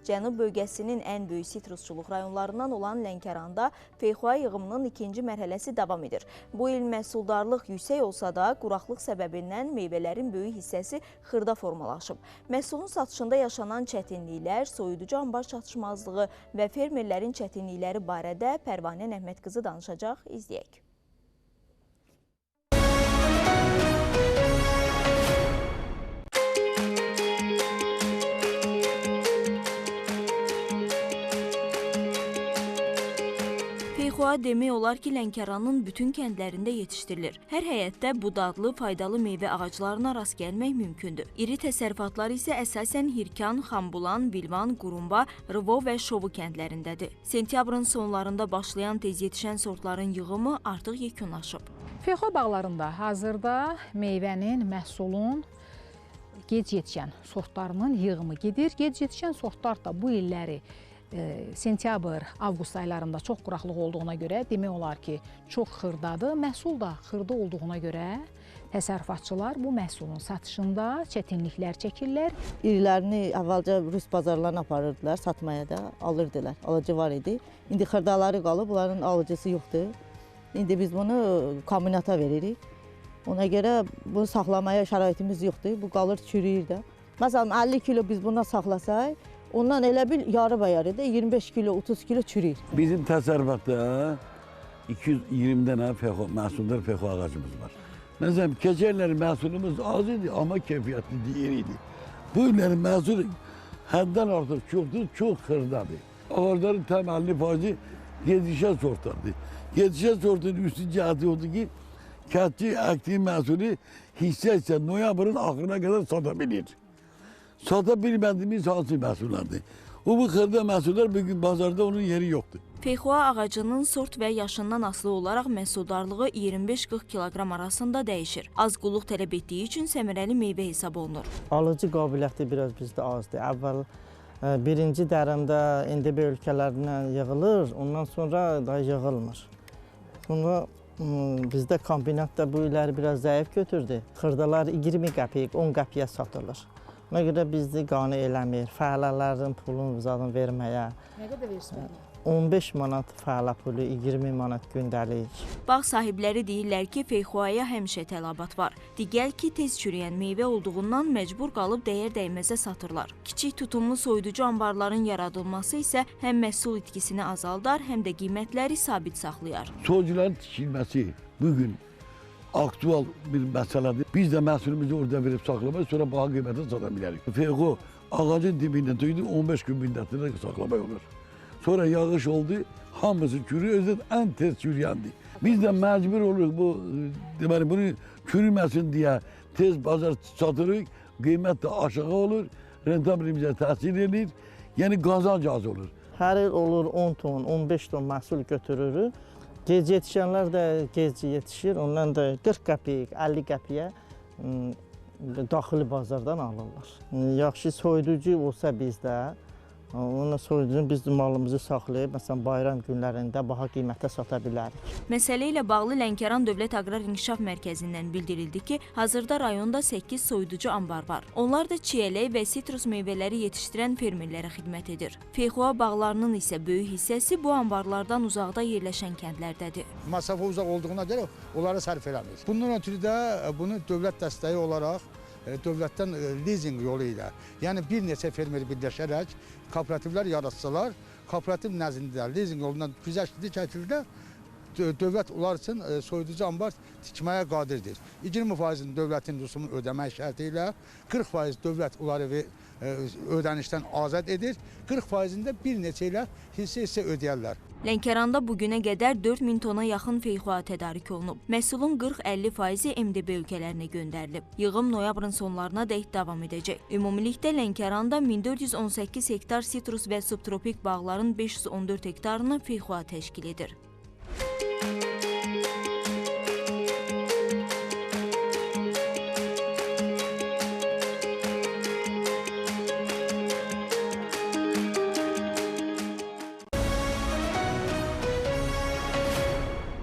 Cənub bölgəsinin ən böyük sitrusçuluq rayonlarından olan Lənkəranda feyxua yığımının ikinci mərhələsi davam edir. Bu il məhsuldarlıq yüksək olsa da, quraqlıq səbəbindən meyvələrin böyük hissəsi xırda formalaşıb. Məhsulun satışında yaşanan çətinliklər, soyuducu ambar çatışmazlığı və fermerlərin çətinlikləri barədə Pərvanə Əhməd qızı danışacaq, izləyək. Feyxua demək olar ki, Lənkəranın bütün kəndlərində yetişdirilir. Hər həyətdə bu dadlı, faydalı meyvə ağaclarına rast gəlmək mümkündür. İri təsərrüfatlar isə əsasən Hirkan, Xambulan, Vilvan, Qurumba, Rıvo və Şovu kəndlərindədir. Sentyabrın sonlarında başlayan tez yetişən sortların yığımı artıq yekunlaşıb. Feyxua bağlarında hazırda meyvənin, məhsulun gec yetişən sortlarının yığımı gedir. Gec yetişən sortlar da bu illəri sentyabr, avqust aylarında çox quraqlıq olduğuna görə demək olar ki, çox xırdadır. Məhsul da xırda olduğuna görə təsərrüfatçılar bu məhsulun satışında çətinliklər çəkirlər. İrilərini əvvəlcə rus bazarlarına aparırdılar, satmaya da alırdılar. Alıcı var idi. İndi xırdaları qalıb, bunların alıcısı yoxdur. İndi biz bunu kombinata veririk. Ona görə bunu saxlamaya şəraitimiz yoxdur. Bu qalır, çürüyür də. Məsələn, 50 kilo biz bundan saxlasaq, ondan elə bil yarı və yarıda 25 kilo, 30 kilo çürüyür. Bizim təsərrüfatda 220 dənə məhsuldar feyxua ağacımız var. Məsələn, keçən məhsulumuz az idi, amma keyfiyyətli deyildi. Bu illərin məhsulu həddən artıq çoxdur, çox xırdadır. Ağacların təməlli faizi yetişən sortlardır. Yetişən sortun üstü cəhəti odur ki, kətçi əkdiyi məhsulu hissə noyabrın axırına qədər sata bilir. Sata bilmədiyimiz hansı məhsullardır. Bu xırda məhsullar bugün bazarda onun yeri yoxdur. Feyxua ağacının sort və yaşından asılı olaraq məhsuldarlığı 25-40 kiloqram arasında dəyişir. Az qulluq tələb etdiyi üçün səmərəli meyvə hesab olunur. Alıcı qabiliyyəti biraz bizdə azdır. Əvvəl birinci dərəmdə NDB ölkələrindən yığılır, ondan sonra da yığılmır. Sonra bizdə kombinatda bu illəri biraz zəif götürdü. Xırdalar 20 qəpik, 10 qəpiyə satılır. Ona görə bizi qane eləmir, fəhlələrin pulunu zadın verməyə. Nə qədər versməyə? 15 manat fəhlə pulu, 20 manat gündəlik. Bağ sahibləri deyirlər ki, feyxuaya həmişə tələbat var. Digər ki, tez çürüyən meyvə olduğundan məcbur qalıb dəyər-dəyməzə satırlar. Kiçik tutumlu soyuducu ambarların yaradılması isə həm məhsul itkisini azaldar, həm də qiymətləri sabit saxlayar. Soyucuların tikilməsi bugün aktual bir məsələdir. Biz də məhsulumuzu orada verib saxlamayı, sonra baha qiymətə sata bilərik. Feyxu ağacın dibindən töydü, 15 gün müddətində saxlamaq olur. Sonra yağış oldu, hamısı çürü, özü ən tez çürüyəndi. Biz də məcbur oluruq bunu çürüməsin deyə tez bazar satırıq, qiymət də aşağı olur, rentabilimizə təsir edir, yəni qazanc az olur. Hər il olur 10 ton, 15 ton məhsul götürürük. Gec yetişənlər də gec yetişir, ondan da 40 qəpik, 50 qəpiyə daxili bazardan alırlar. Yaxşı soyuducu olsa bizdə, onunla soyuducunu biz malımızı saxlayıb, məsələn, bayram günlərində baha qiymətə sata bilərik. Məsələ ilə bağlı Lənkəran Dövlət Aqrar İnkişaf Mərkəzindən bildirildi ki, hazırda rayonda 8 soyuducu ambar var. Onlar da çiyələk və sitrus meyvələri yetişdirən fermerlərə xidmət edir. Feyxua bağlarının isə böyük hissəsi bu ambarlardan uzaqda yerləşən kəndlərdədir. Məsafə uzaq olduğuna görə onlara sərf eləmir. Bundan ötürü də bunu dövlət dəstəyi olaraq dövlətdən lizinq yolu ilə, yəni bir neçə fermeri birləşərək kooperativlər yaratsalar, kooperativ nəzdində lizinq yolundan güzəştli şəkildə dövlət onlar üçün soyuducu ambar tikməyə qadirdir. 20% dövlətin rüsumu ödəmək şərti ilə 40% dövlət onları ödənişdən azad edir, 40%-də bir neçə ilə hissə ödəyərlər. Lənkəranda bugünə qədər 4000 tona yaxın feyxua tədarik olunub. Məhsulun 40-50%-i MDB ölkələrinə göndərilib. Yığım noyabrın sonlarına dək davam edəcək. Ümumilikdə Lənkəranda 1418 hektar sitrus və subtropik bağların 514 hektarını feyxua təşkil edir.